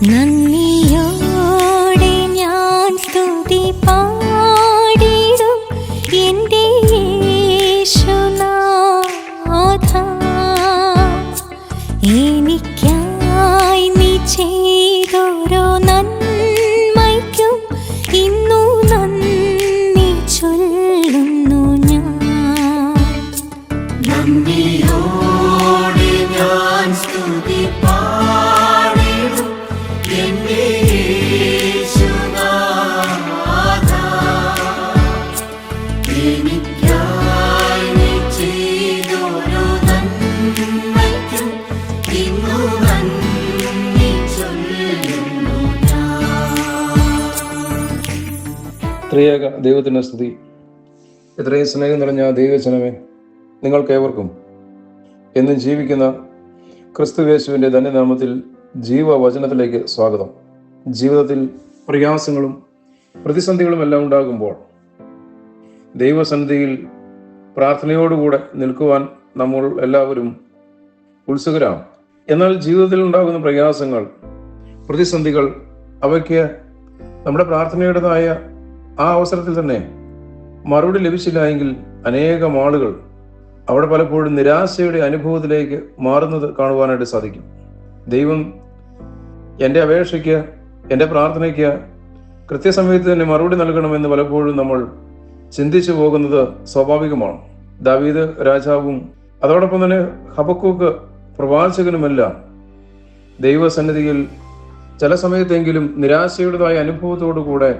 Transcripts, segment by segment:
നന്ദിയോടെ ഞാൻ സ്തുതി പാടിടും എൻ്റെ യേശുനാഥ. എനിക്കായി നീ ചെയ്തോരോ നന്മയ്ക്കും ഇന്നു നന്ദി ചൊല്ലുന്നു ഞാൻ. നന്ദിയോടെ ഞാൻ സ്തുതി പാടിടും എൻ്റെ യേശുനാഥ. എനിക്കായി നീ ചെയ്തോരോ നന്മയ്ക്കും ഇന്നു നന്ദി ചൊല്ലുന്നു ഞാൻ. ത്രിയേക ദൈവത്തിൻ്റെ സ്തുതി. ഇത്രയും സ്നേഹം നിറഞ്ഞ ദൈവജനമേ, നിങ്ങൾക്കേവർക്കും എന്നും ജീവിക്കുന്ന ക്രിസ്തുയേശുവിൻ്റെ ധന്യനാമത്തിൽ ജീവവചനത്തിലേക്ക് സ്വാഗതം. ജീവിതത്തിൽ പ്രയാസങ്ങളും പ്രതിസന്ധികളും എല്ലാം ഉണ്ടാകുമ്പോൾ ദൈവസന്നിധിയിൽ പ്രാർത്ഥനയോടുകൂടെ നിൽക്കുവാൻ നമ്മൾ എല്ലാവരും ഉത്സുകരാണ്. എന്നാൽ ജീവിതത്തിൽ ഉണ്ടാകുന്ന പ്രയാസങ്ങൾ, പ്രതിസന്ധികൾ, അവയ്ക്ക് നമ്മുടെ പ്രാർത്ഥനയുടേതായ ആ അവസരത്തിൽ തന്നെ മറുപടി ലഭിച്ചില്ല എങ്കിൽ അനേകം ആളുകൾ അവിടെ പലപ്പോഴും നിരാശയുടെ അനുഭവത്തിലേക്ക് മാറുന്നത് കാണുവാനായിട്ട് സാധിക്കും. ദൈവം എൻ്റെ അപേക്ഷയ്ക്ക്, എൻ്റെ പ്രാർത്ഥനയ്ക്ക് കൃത്യസമയത്ത് തന്നെ മറുപടി നൽകണമെന്ന് പലപ്പോഴും നമ്മൾ ചിന്തിച്ചു പോകുന്നത് സ്വാഭാവികമാണ്. ദാവീദ് രാജാവും അതോടൊപ്പം തന്നെ ഹബക്കൂക്ക് പ്രവാചകനുമെല്ലാം ദൈവസന്നിധിയിൽ ചില സമയത്തെങ്കിലും നിരാശയുടേതായ അനുഭവത്തോടു കൂടെ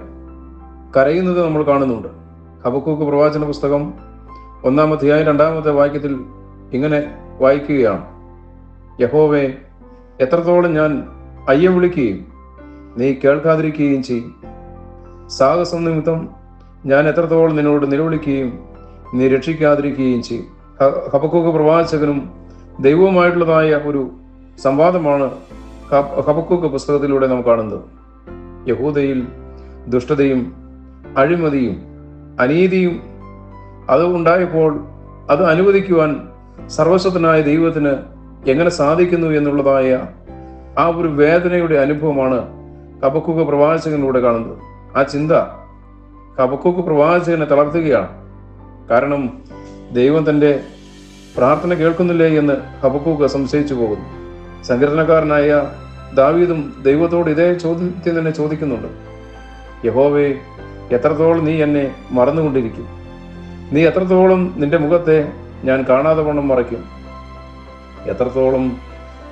കരയുന്നത് നമ്മൾ കാണുന്നുണ്ട്. ഹബക്കൂക്ക് പ്രവാചന പുസ്തകം 1-ാം അധ്യായം 2-ാമത്തെ വാക്യത്തിൽ ഇങ്ങനെ വായിക്കുകയാണ്: യഹോവേ, എത്രത്തോളം ഞാൻ അയ്യം വിളിക്കുകയും നീ കേൾക്കാതിരിക്കുകയും ചെയ്യും. സാഹസം നിമിത്തം ഞാൻ എത്രത്തോളം നിന്നോട് നിലവിളിക്കുകയും നീ രക്ഷിക്കാതിരിക്കുകയും ചെയ്യും. ഹബക്കൂക്ക് പ്രവാചകനും ദൈവവുമായിട്ടുള്ളതായ ഒരു സംവാദമാണ് ഹബക്കൂക്ക് പുസ്തകത്തിലൂടെ നാം കാണുന്നത്. യഹൂദയിൽ ദുഷ്ടതയും അഴിമതിയും അനീതിയും അത് ഉണ്ടായപ്പോൾ അത് അനുവദിക്കുവാൻ സർവശക്തനായ ദൈവത്തിന് എങ്ങനെ സാധിക്കുന്നു എന്നുള്ളതായ ആ ഒരു വേദനയുടെ അനുഭവമാണ് ഹബക്കൂക്ക് പ്രവാചകനിലൂടെ കാണുന്നത്. ആ ചിന്ത ഹബക്കൂക്ക് പ്രവാചകനെ തളർത്തുകയാണ്. കാരണം ദൈവം തൻ്റെ പ്രാർത്ഥന കേൾക്കുന്നില്ലേ എന്ന് ഹബക്കൂക്ക് സംശയിച്ചു പോകുന്നു. സങ്കീർത്തനക്കാരനായ ദാവീദും ദൈവത്തോട് ഇതേ ചോദ്യം തന്നെ ചോദിക്കുന്നുണ്ട്: യഹോവേ, എത്രത്തോളം നീ എന്നെ മറന്നുകൊണ്ടിരിക്കും? നീ എത്രത്തോളം നിന്റെ മുഖത്തെ ഞാൻ കാണാതെ വണ്ണം മറയ്ക്കും? എത്രത്തോളം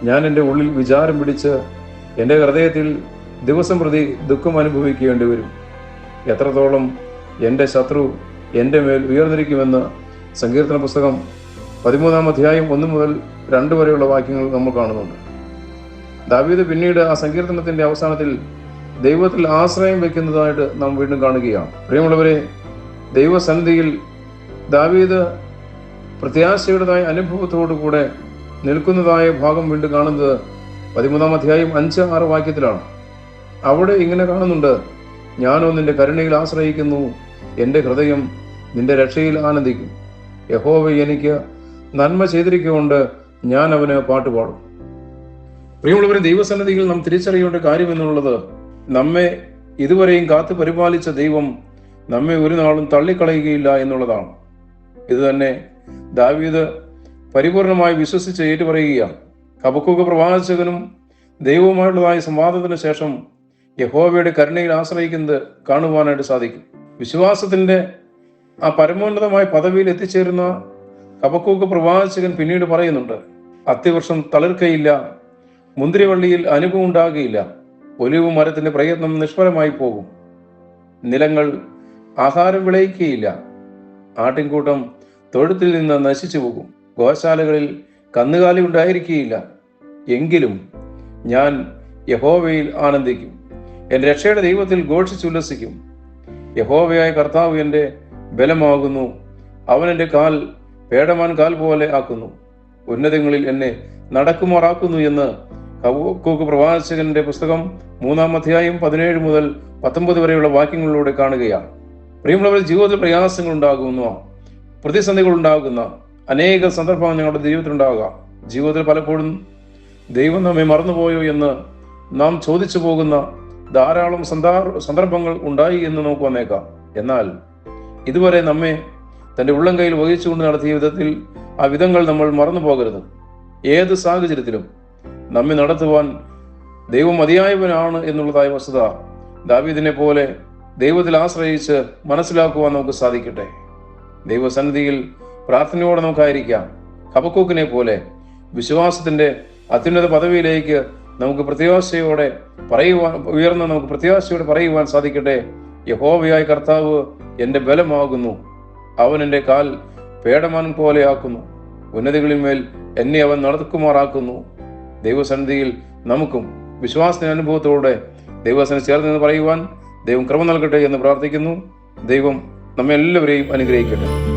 ഞാൻ എൻ്റെ ഉള്ളിൽ വിചാരം പിടിച്ച് എൻ്റെ ഹൃദയത്തിൽ ദിവസം പ്രതി ദുഃഖം അനുഭവിക്കേണ്ടി വരും? എത്രത്തോളം എൻ്റെ ശത്രു എൻ്റെ മേൽ ഉയർന്നിരിക്കുമെന്ന് സങ്കീർത്തന പുസ്തകം 13-ാം അധ്യായം 1 മുതൽ 2 വരെയുള്ള വാക്യങ്ങൾ നമ്മൾ കാണുന്നുണ്ട്. ദാവീദ് പിന്നീട് ആ സങ്കീർത്തനത്തിൻ്റെ അവസാനത്തിൽ ദൈവത്തിൽ ആശ്രയം വെക്കുന്നതായിട്ട് നാം വീണ്ടും കാണുകയാണ്. പ്രിയമുള്ളവരെ, ദൈവസന്നിധിയിൽ ദാവീദ് പ്രത്യാശയുടേതായ അനുഭവത്തോടു കൂടെ നിൽക്കുന്നതായ ഭാഗം വീണ്ടും കാണുന്നത് 13-ാം അധ്യായം 5-6 വാക്യത്തിലാണ്. അവിടെ ഇങ്ങനെ കാണുന്നുണ്ട്: ഞാനോ നിന്റെ കരുണയിൽ ആശ്രയിക്കുന്നു, എൻ്റെ ഹൃദയം നിന്റെ രക്ഷയിൽ ആനന്ദിക്കും. യഹോവ എനിക്ക് നന്മ ചെയ്തിരിക്കൊണ്ട് ഞാൻ അവന് പാട്ടുപാടും. പ്രിയമുള്ളവരെ, ദൈവസന്നിധിയിൽ നാം തിരിച്ചറിയേണ്ട കാര്യം എന്നുള്ളത്, നമ്മെ ഇതുവരെയും കാത്തു പരിപാലിച്ച ദൈവം നമ്മെ ഒരു നാളും തള്ളിക്കളയുകയില്ല എന്നുള്ളതാണ്. ഇത് തന്നെ ദാവീദ് പരിപൂർണമായി വിശ്വസിച്ച് ഏറ്റുപറയുകയാണ്. ഹബക്കൂക്ക് പ്രവാചകനും ദൈവവുമായിട്ടുള്ളതായ സംവാദത്തിന് ശേഷം യഹോവയുടെ കരുണയിൽ ആശ്രയിക്കുന്നത് കാണുവാനായിട്ട് സാധിക്കും. വിശ്വാസത്തിന്റെ ആ പരമോന്നതമായ പദവിയിൽ എത്തിച്ചേരുന്ന ഹബക്കൂക്ക് പ്രവാചകൻ പിന്നീട് പറയുന്നുണ്ട്: അത്തിവർഷം തളിർക്കയില്ല, മുന്തിരിവള്ളിയിൽ അനുഭവം ഉണ്ടാകുകയില്ല, ഒലിവ് മരത്തിന്റെ പ്രയത്നം നിഷ്ഫലമായി പോകും, നിലങ്ങൾ ആഹാരം വിളയിക്കുകയില്ല, ആട്ടിൻകൂട്ടം തൊഴുത്തിൽ നിന്ന് നശിച്ചു പോകും, ഗോശാലകളിൽ കന്നുകാലി ഉണ്ടായിരിക്കുകയില്ല. എങ്കിലും ഞാൻ യഹോവയിൽ ആനന്ദിക്കും, എൻ്റെ രക്ഷയുടെ ദൈവത്തിൽ ഘോഷിച്ചുല്ലസിക്കും. യഹോവയായ കർത്താവ് എൻ്റെ ബലമാകുന്നു, അവൻ എൻ്റെ കാൽ പേടമാൻ കാൽ പോലെ ആക്കുന്നു, ഉന്നതങ്ങളിൽ എന്നെ നടക്കുമാറാക്കുന്നു എന്ന് ഹബക്കൂക്ക് പ്രവാചകന്റെ പുസ്തകം 3-ാം അധ്യായം 17 മുതൽ 19 വരെയുള്ള വാക്യങ്ങളിലൂടെ കാണുകയാണ്. പ്രിയമുള്ളവർ, ജീവിതത്തിൽ പ്രയാസങ്ങൾ ഉണ്ടാകുന്ന, പ്രതിസന്ധികൾ ഉണ്ടാകുന്ന അനേക സന്ദർഭങ്ങൾ ഞങ്ങളുടെ ജീവിതത്തിൽ ഉണ്ടാകാം. ജീവിതത്തിൽ പലപ്പോഴും ദൈവം നമ്മെ മറന്നുപോയോ എന്ന് നാം ചോദിച്ചു പോകുന്ന ധാരാളം സന്ദർഭങ്ങൾ ഉണ്ടായി എന്ന് നമുക്ക് വന്നേക്കാം. എന്നാൽ ഇതുവരെ നമ്മെ തൻ്റെ ഉള്ളം കയ്യിൽ വഹിച്ചുകൊണ്ട് നടത്തിയ വിധത്തിൽ ആ വിധങ്ങൾ നമ്മൾ മറന്നു പോകരുത്. ഏത് സാഹചര്യത്തിലും നമ്മെ നടത്തുവാൻ ദൈവം മതിയായവനാണ് എന്നുള്ളതായ വസ്തുത ദാവീദിനെ പോലെ ദൈവത്തിൽ ആശ്രയിച്ച് മനസ്സിലാക്കുവാൻ നമുക്ക് സാധിക്കട്ടെ. ദൈവസന്നിധിയിൽ പ്രാർത്ഥനയോടെ നമുക്കായിരിക്കാം. ഹബക്കൂക്കിനെ പോലെ വിശ്വാസത്തിന്റെ അത്യുന്നത പദവിയിലേക്ക് നമുക്ക് പ്രത്യാശയോടെ പറയുവാൻ സാധിക്കട്ടെ. യഹോവയായ കർത്താവ് എൻ്റെ ബലമാകുന്നു, അവൻ എൻ്റെ കാൽ പേടമാൻ പോലെ ആക്കുന്നു, ഉന്നതികളിന്മേൽ എന്നെ അവൻ നടക്കുമാറാക്കുന്നു. ദൈവസന്നിധിയിൽ നമുക്കും വിശ്വാസത്തിന്റെ അനുഭവത്തോടെ ദൈവസന്നിധി ചേർന്ന് നിന്ന് പറയുവാൻ ദൈവം കൃപ നൽകട്ടെ എന്ന് പ്രാർത്ഥിക്കുന്നു. ദൈവം നമ്മെല്ലാവരെയും അനുഗ്രഹിക്കട്ടെ.